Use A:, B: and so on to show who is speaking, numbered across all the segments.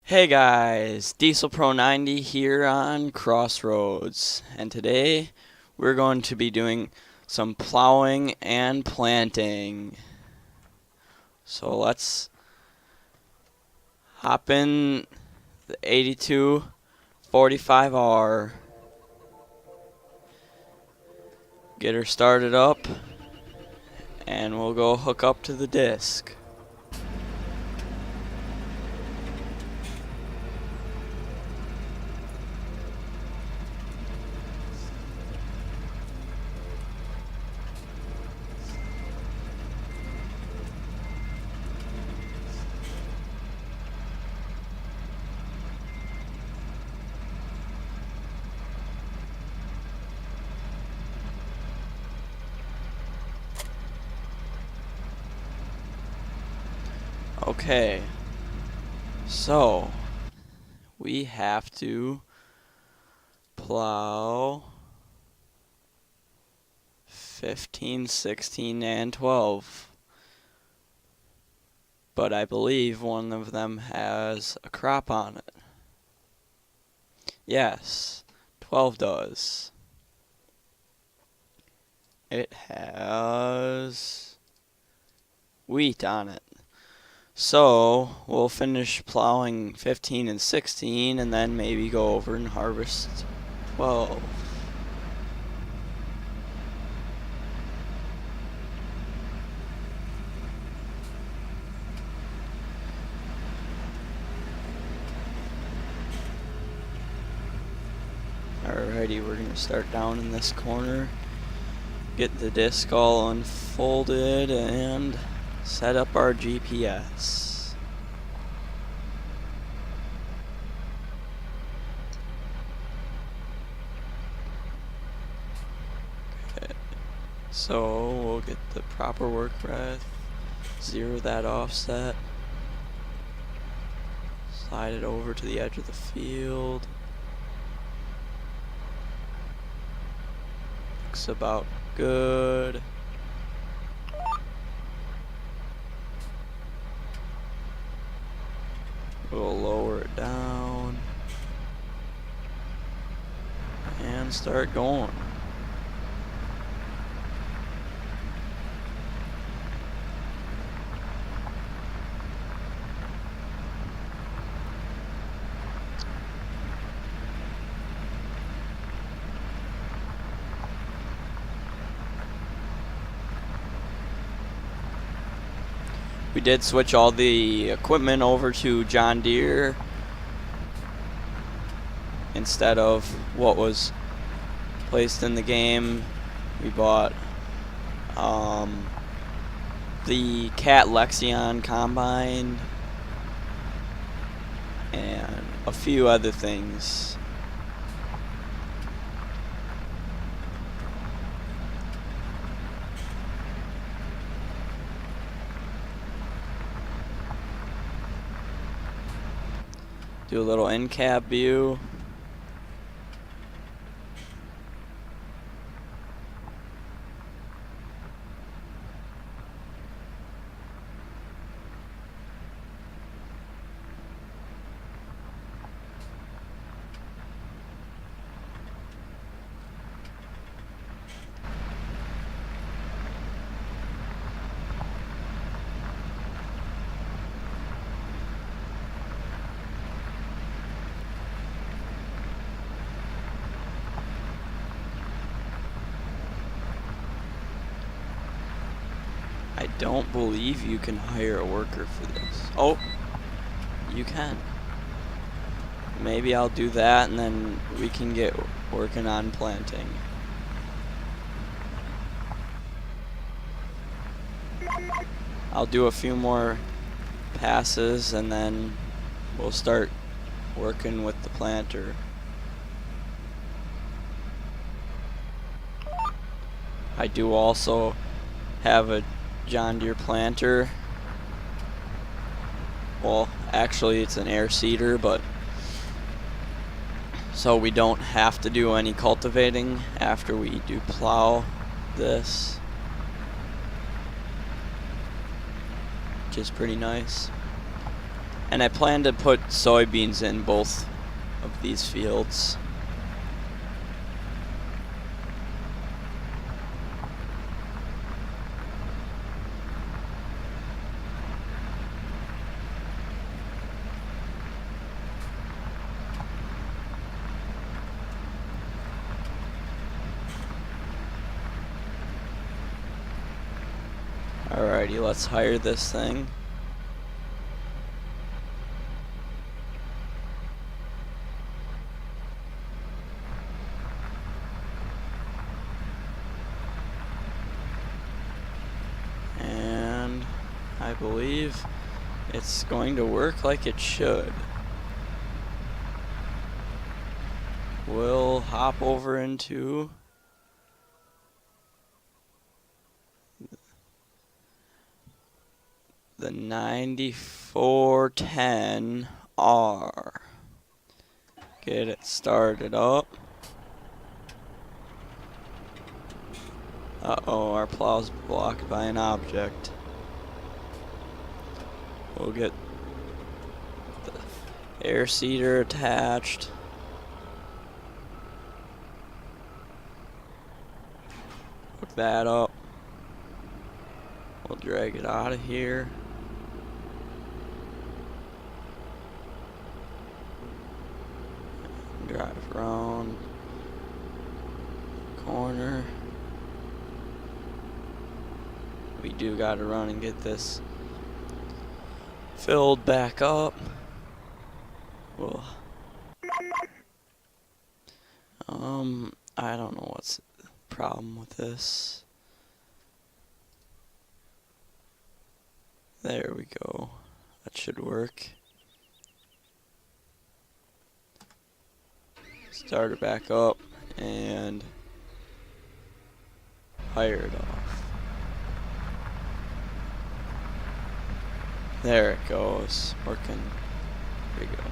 A: Hey guys, Diesel Pro 90 here on Crossroads, and today we're going to be doing some plowing and planting. So let's hop in the 8245R, get her started up, and we'll go hook up to the disc. Okay, so we have to plow 15, 16, and 12. But I believe one of them has a crop on it. Yes, 12 does. It has wheat on it. So we'll finish plowing 15 and 16 and then maybe go over and harvest 12. Alrighty, we're going to start down in this corner, get the disc all unfolded, and set up our GPS. Okay, so we'll get the proper work breadth, zero that offset, slide it over to the edge of the field. Looks about good. We'll lower it down and start going. We did switch all the equipment over to John Deere instead of what was placed in the game. We bought the Cat Lexion combine and a few other things. Do a little in-cab view. I don't believe you can hire a worker for this. Oh, you can. Maybe I'll do that and then we can get working on planting. I'll do a few more passes and then we'll start working with the planter. I do also have a John Deere planter. Well, actually it's an air seeder, but so we don't have to do any cultivating after we do plow this, which is pretty nice. And I plan to put soybeans in both of these fields. Alrighty, let's hire this thing. And I believe it's going to work like it should. We'll hop over into the 9410R. Get it started up. Uh-oh, our plow's blocked by an object. We'll get the air seeder attached. Hook that up. We'll drag it out of here. Drive around corner. We do gotta run and get this filled back up. Well, I don't know what's the problem with this. There we go. That should work. Start it back up and fire it off. There it goes. Working. There we go.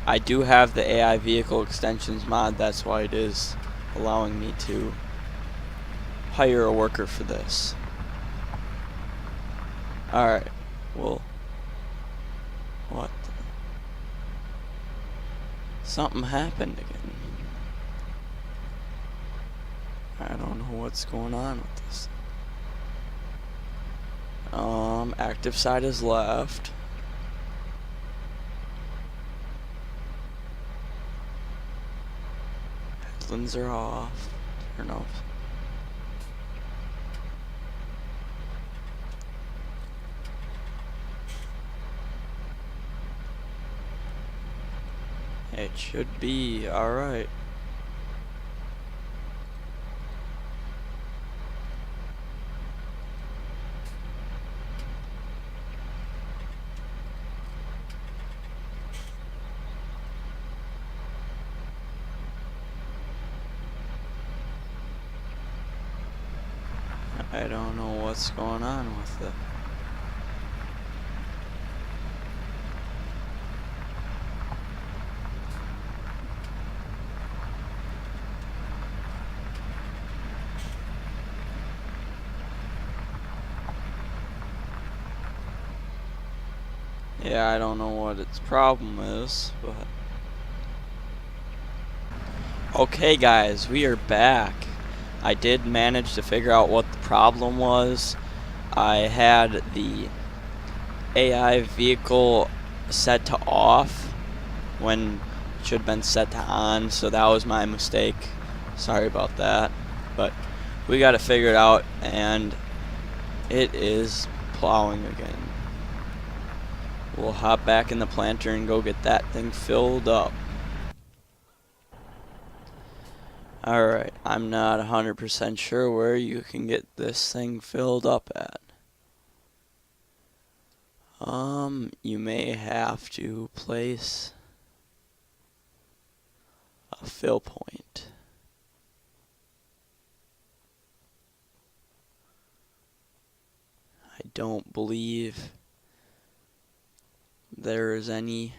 A: I do have the AI vehicle extensions mod, that's why it is allowing me to hire a worker for this. Alright, well, what the? Something happened again. I don't know what's going on with this. Active side is left. Headlands are off. Turn off. It should be alright. I don't know what's going on with it. Yeah, I don't know what its problem is, but... Okay guys, we are back. I did manage to figure out what the problem was. I had the AI vehicle set to off when it should have been set to on, so that was my mistake. Sorry about that. But we got it figured out, and it is plowing again. We'll hop back in the planter and go get that thing filled up. Alright, I'm not 100% sure where you can get this thing filled up at. You may have to place a fill point. I don't believe there is any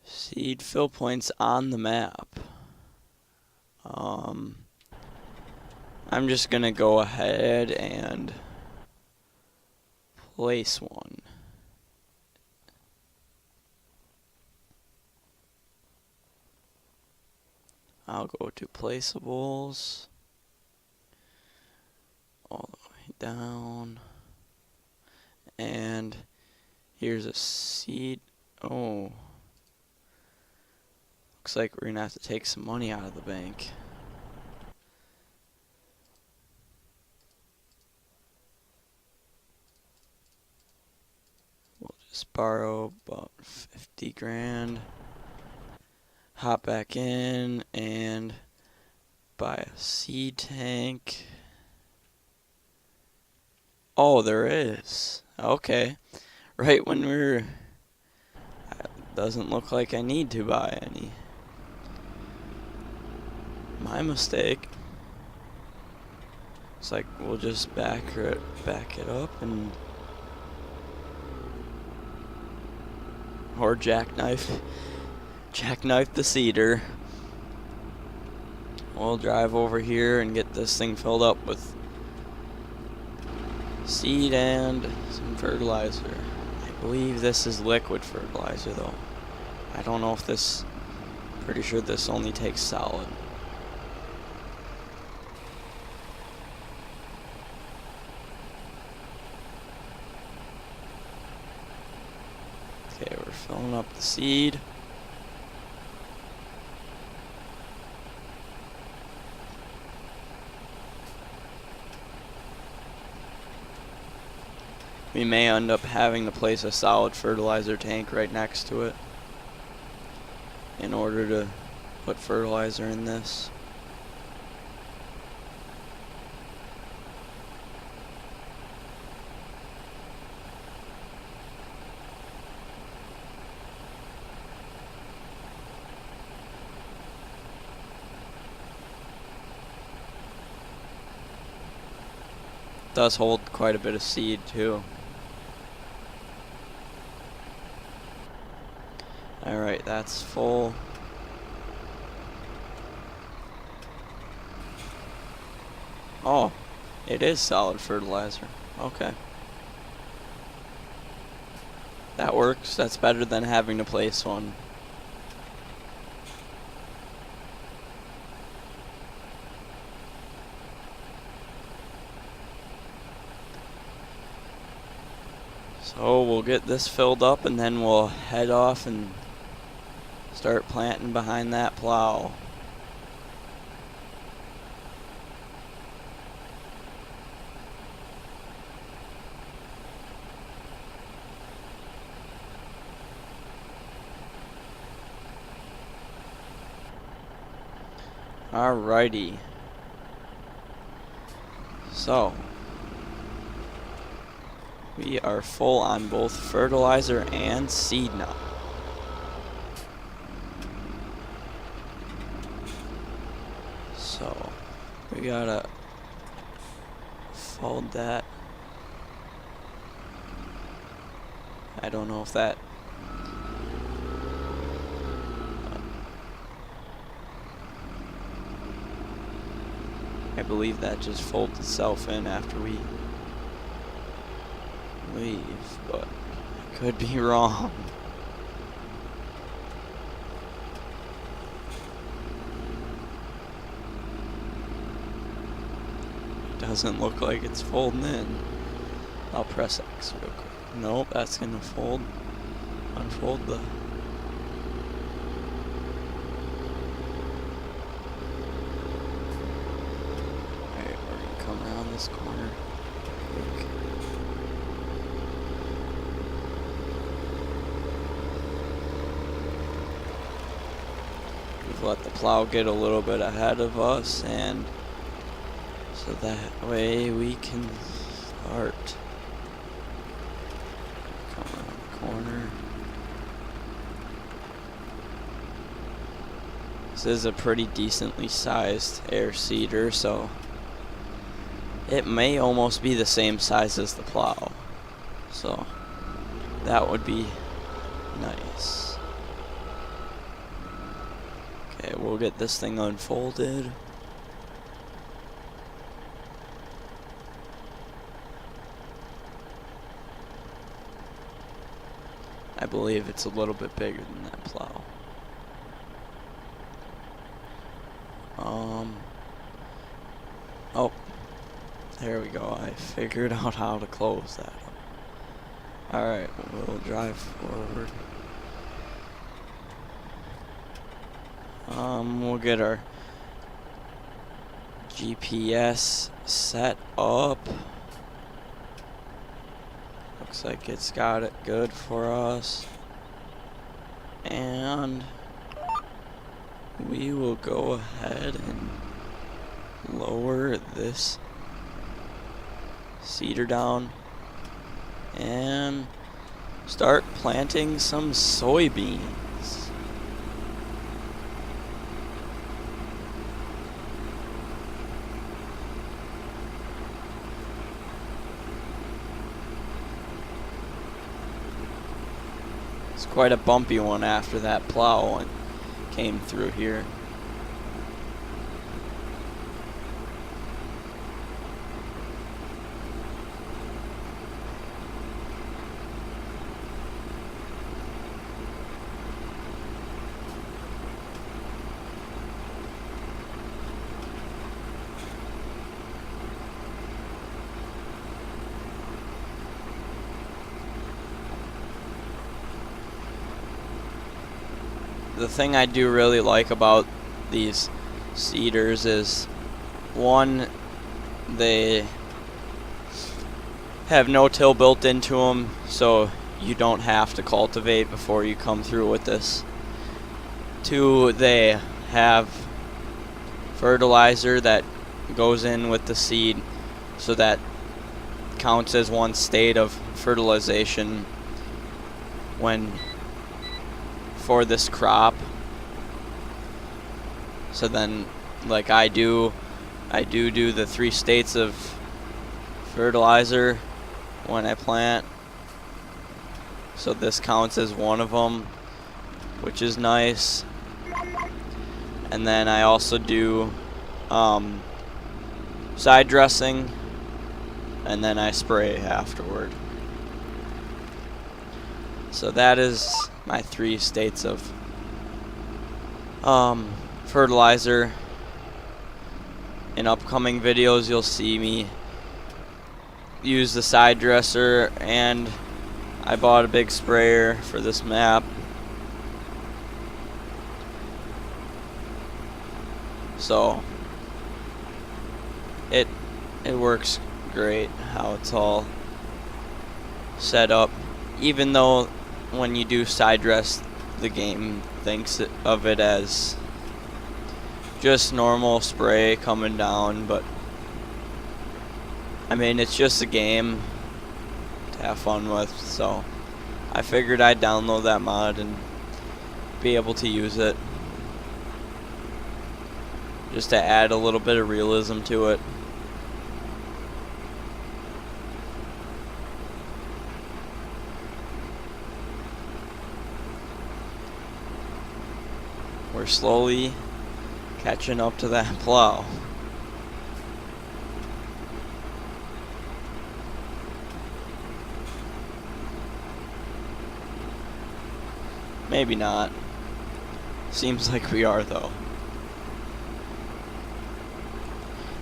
A: seed fill points on the map. I'm just gonna go ahead and place one. I'll go to placeables, all the way down, and here's a seed. Oh, looks like we're gonna have to take some money out of the bank. We'll just borrow about 50 grand. Hop back in and buy a seed tank. Oh, there is. Okay. Right when we're... Doesn't look like I need to buy any. My mistake. It's like we'll just back it up and... Or jackknife the seeder. We'll drive over here and get this thing filled up with seed and some fertilizer. I believe this is liquid fertilizer though. I don't know if this, pretty sure this only takes solid. Okay, we're filling up the seed. We may end up having to place a solid fertilizer tank right next to it in order to put fertilizer in this. It does hold quite a bit of seed too. Alright, that's full. Oh, it is solid fertilizer. Okay. That works. That's better than having to place one. So we'll get this filled up and then we'll head off and start planting behind that plow. Alrighty. So we are full on both fertilizer and seed now. So we gotta fold that. I don't know if that I believe that just folds itself in after we leave, but I could be wrong. It doesn't look like it's folding in. I'll press X real quick. Nope, that's gonna fold. Unfold the... Alright, we're gonna come around this corner quick. We've let the plow get a little bit ahead of us, and so that way we can start. Come around the corner. This is a pretty decently sized air seeder, so it may almost be the same size as the plow. So that would be nice. Okay, we'll get this thing unfolded. believe it's a little bit bigger than that plow. Oh, there we go. I figured out how to close that up. Alright, we'll drive forward. We'll get our GPS set up. Looks like it's got it good for us. And we will go ahead and lower this seeder down and start planting some soybeans. It's quite a bumpy one after that plow came through here. The thing I do really like about these seeders is, one, they have no-till built into them, so you don't have to cultivate before you come through with this. Two, they have fertilizer that goes in with the seed, so that counts as one state of fertilization for this crop. So then, like I do the 3 states of fertilizer when I plant. So this counts as one of them, which is nice. And then I also do side dressing, and then I spray afterward. So that is my 3 states of fertilizer. In upcoming videos you'll see me use the side dresser, and I bought a big sprayer for this map. So it works great how it's all set up, even though when you do side dress, the game thinks of it as just normal spray coming down, but I mean, it's just a game to have fun with, so I figured I'd download that mod and be able to use it just to add a little bit of realism to it. We're slowly catching up to that plow. Maybe not. Seems like we are, though.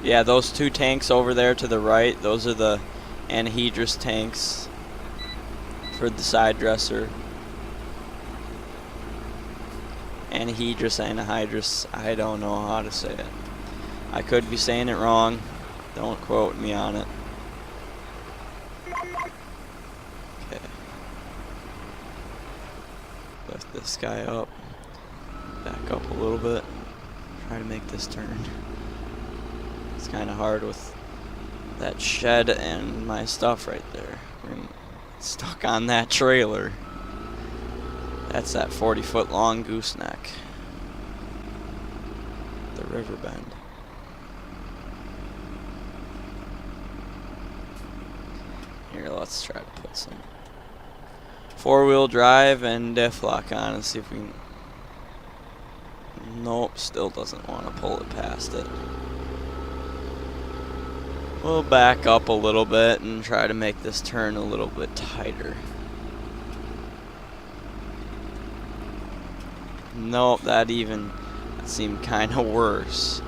A: Yeah, those 2 tanks over there to the right, those are the anhydrous tanks for the side dresser. Anhydrous, I don't know how to say it. I could be saying it wrong. Don't quote me on it. Okay. Lift this guy up. Back up a little bit. Try to make this turn. It's kind of hard with that shed and my stuff right there. We're stuck on that trailer. That's that 40-foot long gooseneck. The river bend. Here, let's try to put some 4-wheel drive and diff lock on and see if we can. Nope, still doesn't want to pull it past it. We'll back up a little bit and try to make this turn a little bit tighter. Nope, that seemed kind of worse.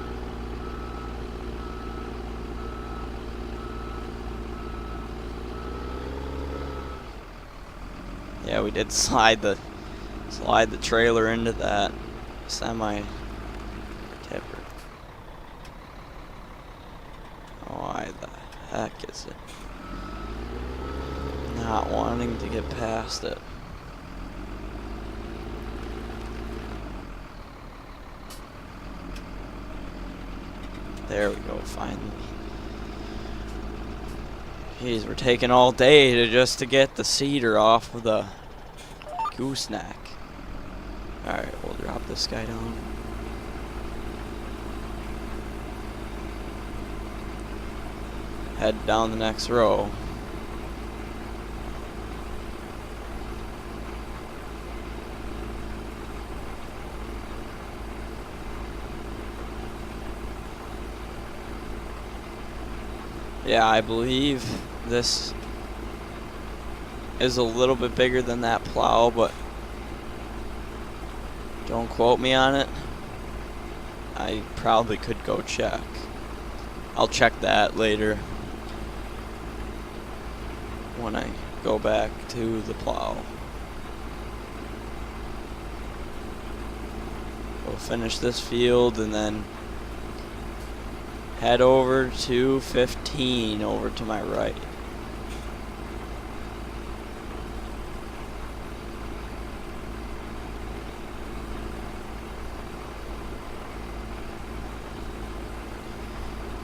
A: Yeah, we did slide the trailer into that semi tipper. Why the heck is it not wanting to get past it? There we go, finally. Jeez, we're taking all day just to get the cedar off of the gooseneck. Alright, we'll drop this guy down. Head down the next row. Yeah, I believe this is a little bit bigger than that plow, but don't quote me on it. I probably could go check. I'll check that later when I go back to the plow. We'll finish this field and then head over to 15 over to my right.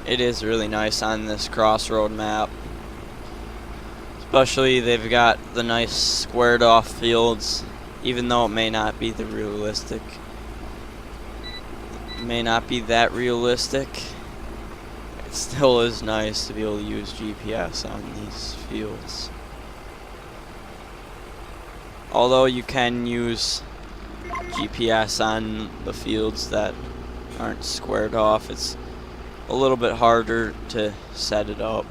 A: It is really nice on this Crossroad map. Especially they've got the nice squared off fields, even though it may not be that realistic. It still is nice to be able to use GPS on these fields. Although you can use GPS on the fields that aren't squared off, it's a little bit harder to set it up.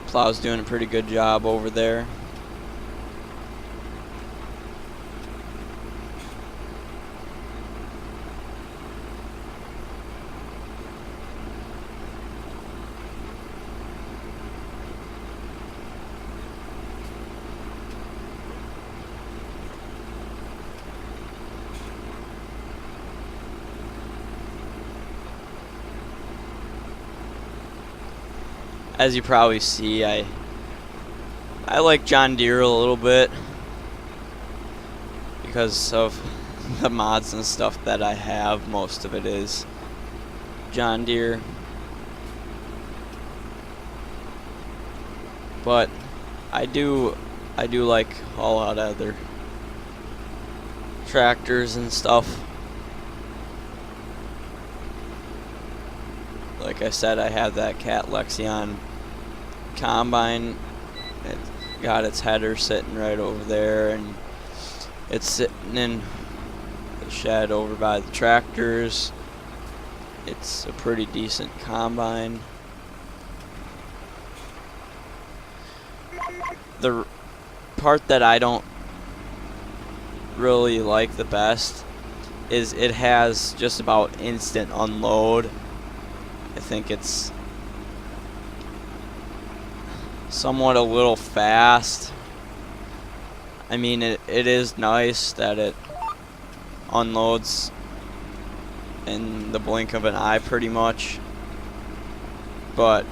A: Plow's doing a pretty good job over there. As you probably see, I like John Deere a little bit because of the mods and stuff that I have. Most of it is John Deere, but I do like a lot of other tractors and stuff. Like I said, I have that Cat Lexion combine. It got its header sitting right over there, and it's sitting in the shed over by the tractors. It's a pretty decent combine. The part that I don't really like the best is it has just about instant unload. I think it's somewhat a little fast. I mean, it is nice that it unloads in the blink of an eye pretty much, but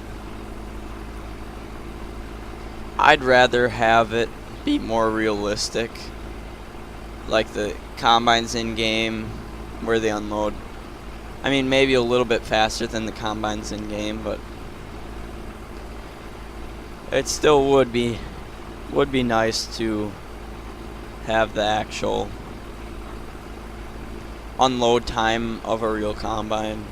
A: I'd rather have it be more realistic, like the combines in game where they unload. I mean, maybe a little bit faster than the combines in game, but it still would be nice to have the actual unload time of a real combine.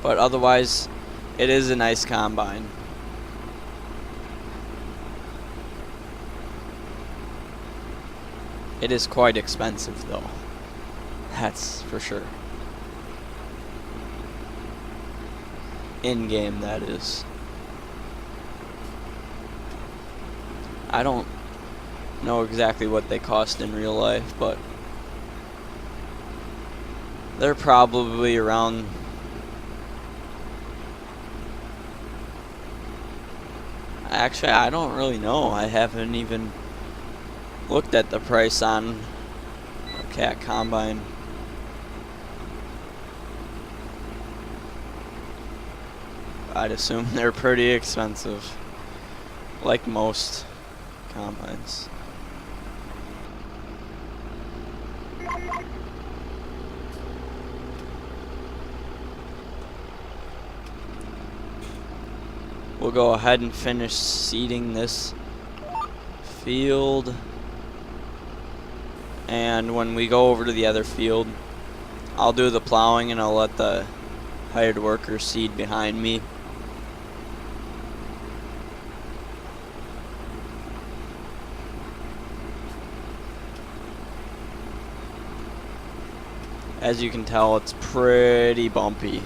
A: But otherwise, it is a nice combine. It is quite expensive though. That's for sure. In-game, that is. I don't know exactly what they cost in real life, but they're probably around actually, I don't really know. I haven't even looked at the price on a cat combine. I'd assume they're pretty expensive, like most combines. We'll go ahead and finish seeding this field, and when we go over to the other field, I'll do the plowing and I'll let the hired workers seed behind me. As you can tell, it's pretty bumpy.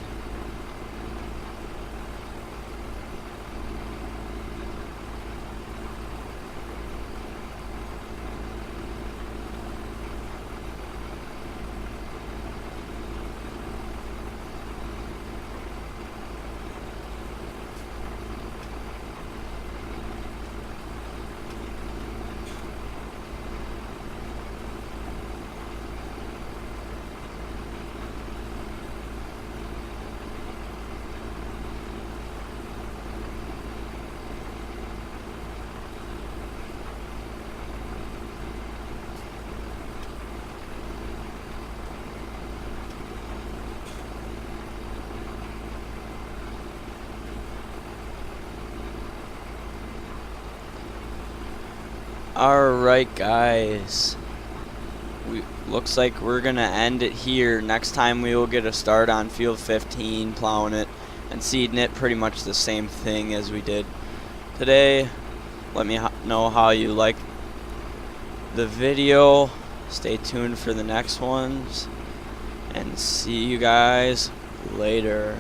A: Alright guys, looks like we're gonna end it here. Next time we will get a start on field 15, plowing it and seeding it, pretty much the same thing as we did today. Let me know how you like the video. Stay tuned for the next ones, and see you guys later.